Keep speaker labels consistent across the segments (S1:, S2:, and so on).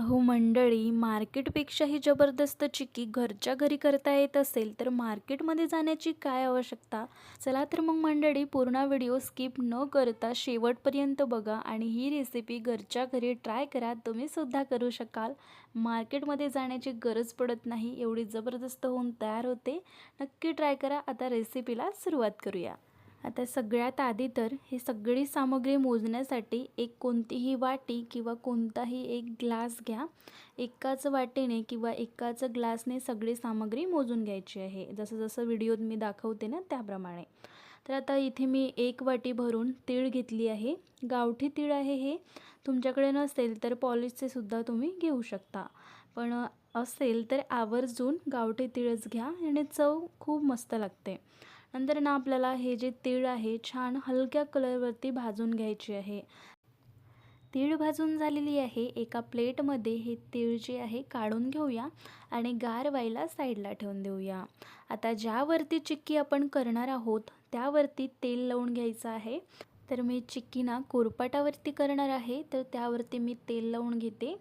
S1: अहो मंडळी, मार्केटपेक्षाही जबरदस्त चिक्की घरच्या घरी करता येत असेल तर मार्केटमध्ये जाण्याची काय आवश्यकता? चला तर मग मंडळी, पूर्ण व्हिडिओ स्किप न करता शेवटपर्यंत बघा आणि ही रेसिपी घरच्या घरी ट्राय करा. तुम्ही सुद्धा करू शकाल. मार्केटमध्ये जाण्याची गरज पडत नाही, एवढी जबरदस्त होऊन तयार होते. नक्की ट्राय करा. आता रेसिपीला सुरुवात करूया. आता सगळ्यात आधी तर ही सगळी सामग्री मोजण्यासाठी एक कोणतीही वाटी किंवा कोणताही एक ग्लास घ्या. एकाच वाटीने किंवा एकाच ग्लासने सगळी सामग्री मोजून घ्यायची आहे, जसं जसं व्हिडिओत मी दाखवते ना त्याप्रमाणे. तर आता इथे मी एक वाटी भरून तीळ घेतली आहे. गावठी तीळ आहे हे. तुमच्याकडे नसेल तर पॉलिशचे सुद्धा तुम्ही घेऊ शकता, पण असेल तर आवर्जून गावठी तीळच घ्या आणि चव खूप मस्त लागते. नंतर ना आपल्याला हे जे तीळ आहे छान हलक्या कलरवरती भाजून घ्यायचे आहे. तीळ भाजून झालेली आहे. एका प्लेटमध्ये हे तीळ जे आहे काढून घेऊया आणि गार व्हायला साईडला ठेवून देऊया. आता ज्यावरती चिक्की आपण करणार आहोत त्यावरती तेल लावून घ्यायचं आहे. तर मी चिक्की ना कोरपाटावरती करणार आहे, तर त्यावरती मी तेल लावून घेते.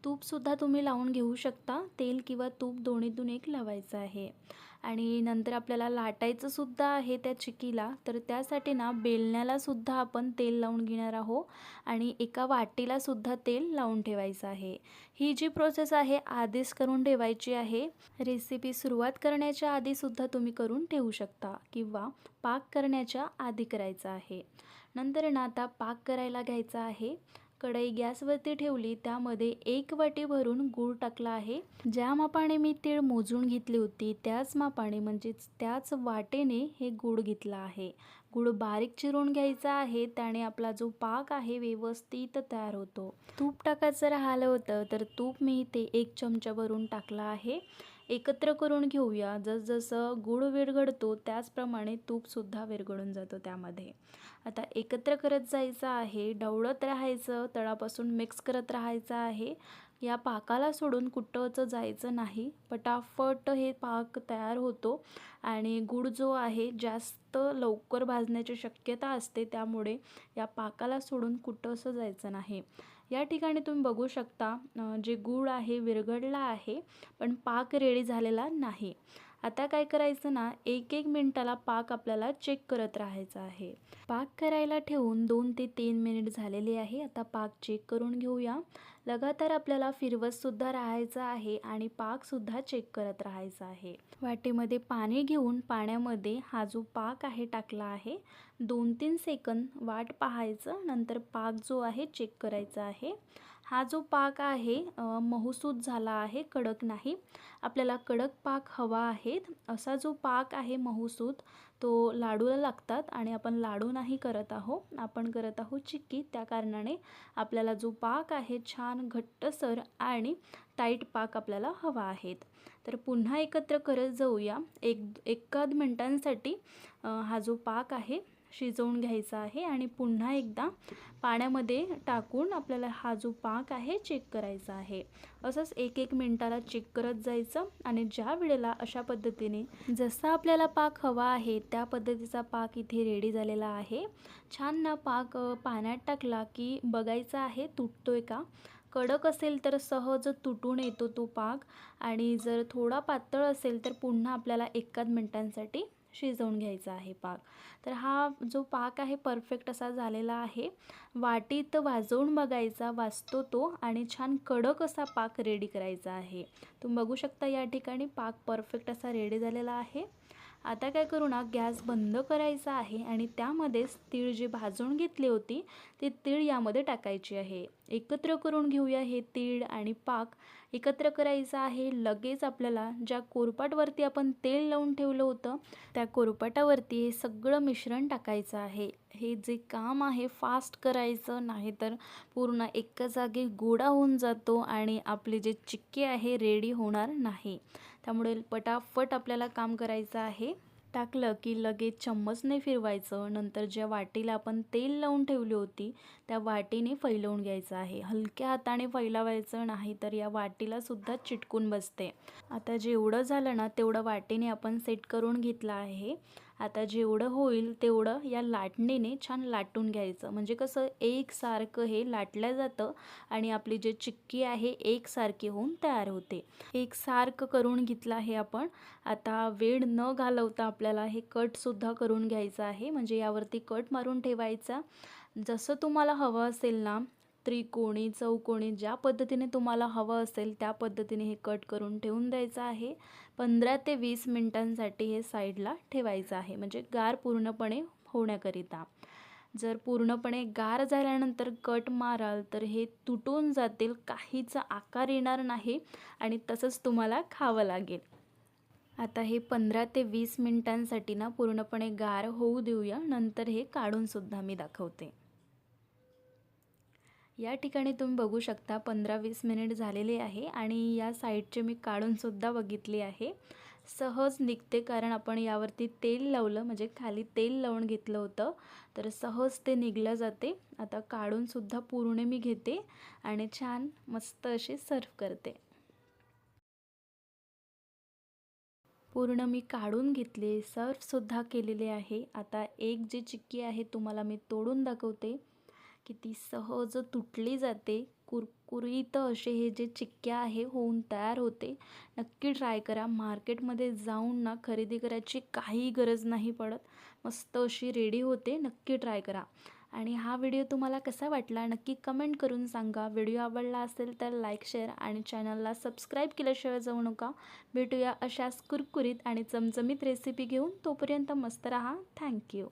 S1: तूपसुद्धा तुम्ही लावून घेऊ शकता. तेल किंवा तूप दोन्हीतून एक लावायचं आहे. आणि नंतर आपल्याला लाटायचं सुद्धा आहे त्या चिक्कीला, तर त्यासाठी ना बेलण्याला सुद्धा आपण तेल लावून घेणार आहोत आणि एका वाटीला सुद्धा तेल लावून ठेवायचं आहे. ही जी प्रोसेस आहे आधीच करून ठेवायची आहे. रेसिपी सुरुवात करण्याच्या आधीसुद्धा तुम्ही करून ठेवू शकता किंवा पाक करण्याच्या आधी करायचा आहे. नंतर ना आता पाक करायला घ्यायचा आहे. कढई गॅसवरती ठेवली, त्यामध्ये एक वाटी भरून गूळ टाकला आहे. ज्या मापाने मी तीळ मोजून घेतली होती त्याच मापाने म्हणजेच त्याच वाटेने हे गूळ घेतला आहे. गूळ बारीक चिरून घ्यायचा आहे, त्याने आपला जो पाक आहे व्यवस्थित तयार होतो. तूप टाकायचं राहिलं होतं तर तूप मी ते 1 चमचा भरून टाकला आहे. एकत्र करून घेऊया. जसजसं गूळ विरघळतो त्याचप्रमाणे तूपसुद्धा विरघळून जातो त्यामध्ये. आता एकत्र करत जायचं आहे, ढवळत राहायचं, तळापासून मिक्स करत राहायचं आहे. या पाकाला सोडून कुठंच जायचं नाही. पटापट हे पाक तयार होतो आणि गूळ जो आहे जास्त लवकर भाजण्याची शक्यता असते, त्यामुळे या पाकाला सोडून कुठंसं जायचं नाही. या ठिकाणी तुम्ही बघू शकता जे गूळ आहे विरघळला आहे, पण पाक रेडी झालेला नाही. आता काय करायचं ना, 1-1 मिनिटाला पाक आपल्याला चेक करत राहायचा आहे. पाक करायला ठेवून 2 ते 3 मिनिट झालेले आहे. आता पाक चेक करून घेऊया. लगातार आपल्याला फिरवतसुद्धा राहायचं आहे आणि पाकसुद्धा चेक करत राहायचा आहे. वाटीमध्ये पाणी घेऊन पाण्यामध्ये हा जो पाक आहे टाकला आहे. 2-3 सेकंद वाट पाहायचं, नंतर पाक जो आहे चेक करायचा आहे. हा जो पाक आहे मऊसूत झाला आहे, कडक नाही. आपल्याला कडक पाक हवा आहे. असा जो पाक आहे मऊसूत, तो लाडूला लागतात आणि आपण लाडू नाही करत आहोत, आपण करत आहोत चिक्की. त्या कारणाने आपल्याला जो पाक आहे छान घट्टसर आणि टाईट पाक आपल्याला हवा आहे. तर पुन्हा एकत्र करत जाऊया. एखाद मिनिटांसाठी हा जो पाक आहे शिजवून घ्यायचा आहे आणि पुन्हा एकदा पाण्यामध्ये टाकून आपल्याला हा जो पाक आहे चेक करायचा आहे. असंच 1-1 मिनिटाला चेक करत जायचं आणि ज्या वेळेला अशा पद्धतीने जसा आपल्याला पाक हवा आहे त्या पद्धतीचा पाक इथे रेडी झालेला आहे. छान ना पाक पाण्यात टाकला की बघायचा आहे तुटतोय का. कडक असेल तर सहज तुटून येतो तो पाक आणि जर थोडा पातळ असेल तर पुन्हा आपल्याला एखाद मिनिटांसाठी शिजवून घ्यायचा आहे पाक. तर हा जो पाक आहे परफेक्ट असा झालेला आहे. वाटीत वाजवून बघायचा, वाजतो तो आणि छान कडक असा पाक रेडी करायचा आहे. तुम्ही बघू शकता या ठिकाणी पाक परफेक्ट असा रेडी झालेला आहे. आता काय करू ना, गॅस बंद करायचा आहे आणि त्यामध्येच तीळ जी भाजून घेतली होती ती तीळ यामध्ये टाकायची आहे. एकत्र करून घेऊया. हे तीळ आणि पाक एकत्र करायचं आहे. लगेच आपल्याला ज्या कोरपाटवरती आपण तेल लावून ठेवलं होतं त्या कोरपाटावरती हे सगळं मिश्रण टाकायचं आहे. हे जे काम आहे फास्ट करायचं, नाही तर पूर्ण एका जागी गोळा होऊन जातो आणि आपली जे चिक्की आहे रेडी होणार नाही. त्यामुळे पटापट आपल्याला काम करायचं आहे. टाकलं की लगेच चम्मचने फिरवायचं. नंतर ज्या वाटीला आपण तेल लावून ठेवली होती त्या वाटीने फैलवून घ्यायचं आहे. हलक्या हाताने फैलावायचं, नाही तर या वाटीला सुद्धा चिटकून बसते. आता जेवढं झालं ना तेवढं वाटीने आपण सेट करून घेतलं आहे आता जेवढं होईल तेवढं या लाटणीने छान लाटून घ्यायचं, म्हणजे कसं एकसारखं हे लाटलं जातं आणि आपली जी चिक्की आहे एकसारखी होऊन तयार होते. एकसारखं करून घेतलं आहे आपण. आता वेळ न घालवता आपल्याला हे कटसुद्धा करून घ्यायचं आहे, म्हणजे यावरती कट मारून ठेवायचा. जसं तुम्हाला हवं असेल ना, त्रिकोणी चौकोनी ज्या पद्धतीने तुम्हाला हवं असेल त्या पद्धतीने हे कट करून ठेवून द्यायचं आहे. 15 ते 20 मिनिटांसाठी हे साईडला ठेवायचं आहे, म्हणजे गार पूर्णपणे होण्याकरिता. जर पूर्णपणे गार झाल्यानंतर कट माराल तर हे तुटून जातील, काहीचा आकार येणार नाही आणि तसंच तुम्हाला खावं लागेल. आता हे 15 ते 20 मिनिटांसाठी ना पूर्णपणे गार होऊ देऊया, नंतर हे काढूनसुद्धा मी दाखवते. या ठिकाणी तुम्ही बघू शकता 15-20 मिनिट झालेले आहे आणि या साईडचे मी काढूनसुद्धा बघितले आहे. सहज निघते, कारण आपण यावरती तेल लावलं, म्हणजे खाली तेल लावून घेतलं होतं, तर सहज ते निघलं जाते. आता काढूनसुद्धा पूर्ण मी घेते आणि छान मस्त असे सर्व करते. पूर्ण मी काढून घेतले, सर्वसुद्धा केलेले आहे. आता एक जी चिक्की आहे तुम्हाला मी तोडून दाखवते, की ती सहज तुटली जाते. कुरकुरीत असे हे जे चिक्क्या आहे होऊन तयार होते. नक्की ट्राय करा. मार्केटमध्ये जाऊन ना खरेदी करायची काही गरज नाही पडत. मस्त अशी रेडी होते. नक्की ट्राय करा. आणि हा व्हिडिओ तुम्हाला कसा वाटला नक्की कमेंट करून सांगा. व्हिडिओ आवडला असेल तर लाईक, शेअर आणि चॅनलला सबस्क्राईब केल्याशिवाय जाऊ नका. भेटूया अशाच कुरकुरीत आणि चमचमीत रेसिपी घेऊन. तोपर्यंत मस्त राहा. थँक्यू.